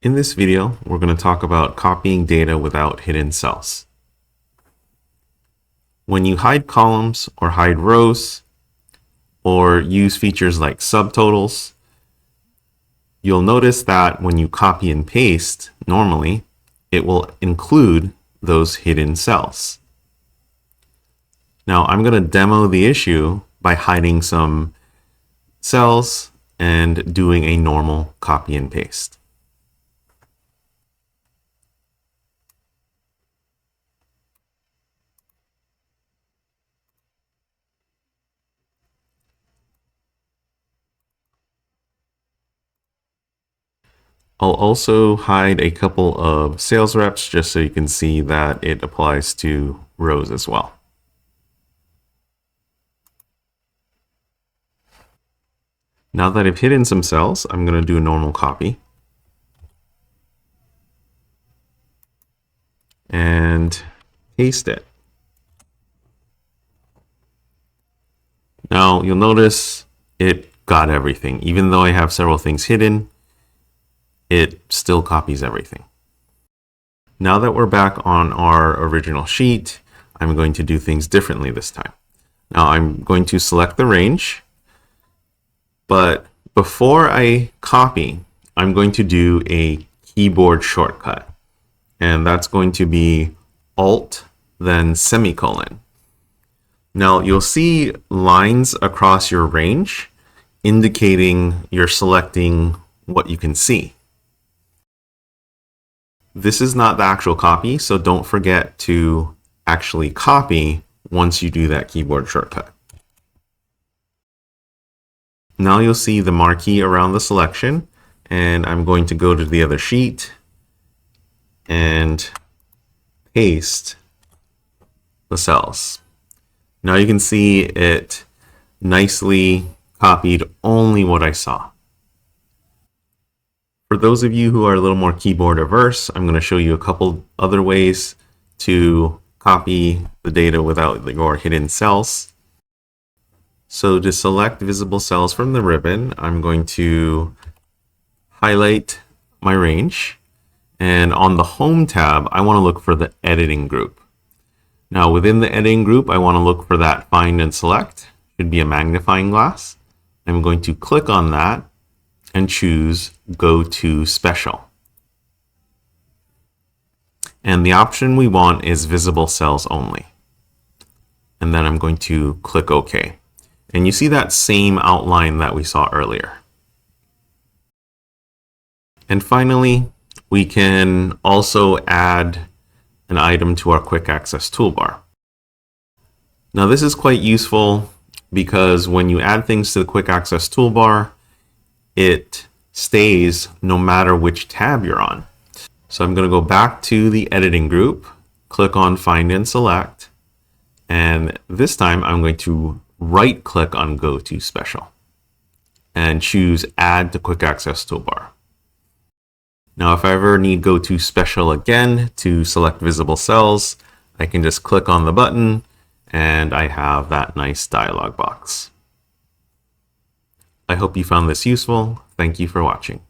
In this video, we're going to talk about copying data without hidden cells. When you hide columns or hide rows or use features like subtotals, you'll notice that when you copy and paste, normally, it will include those hidden cells. Now, I'm going to demo the issue by hiding some cells and doing a normal copy and paste. I'll also hide a couple of sales reps just so you can see that it applies to rows as well. Now that I've hidden some cells, I'm going to do a normal copy. And paste it. Now you'll notice it got everything. Even though I have several things hidden, it still copies everything. Now that we're back on our original sheet, I'm going to do things differently this time. Now I'm going to select the range, but before I copy, I'm going to do a keyboard shortcut, and that's going to be Alt, then semicolon. Now you'll see lines across your range indicating you're selecting what you can see. This is not the actual copy, so don't forget to actually copy once you do that keyboard shortcut. Now you'll see the marquee around the selection, and I'm going to go to the other sheet and paste the cells. Now you can see it nicely copied only what I saw. For those of you who are a little more keyboard averse, I'm going to show you a couple other ways to copy the data without your hidden cells. So to select visible cells from the ribbon, I'm going to highlight my range. And on the Home tab, I want to look for the editing group. Now within the editing group, I want to look for that Find and Select. It should be a magnifying glass. I'm going to click on that and choose Go to Special. And the option we want is visible cells only. And then I'm going to click OK. And you see that same outline that we saw earlier. And finally, we can also add an item to our quick access toolbar. Now this is quite useful because when you add things to the quick access toolbar, it stays no matter which tab you're on. So I'm going to go back to the editing group, click on Find and Select, and this time I'm going to right click on Go to Special and choose Add to Quick Access Toolbar. Now if I ever need Go to Special again to select visible cells, I can just click on the button and I have that nice dialog box. I hope you found this useful. Thank you for watching.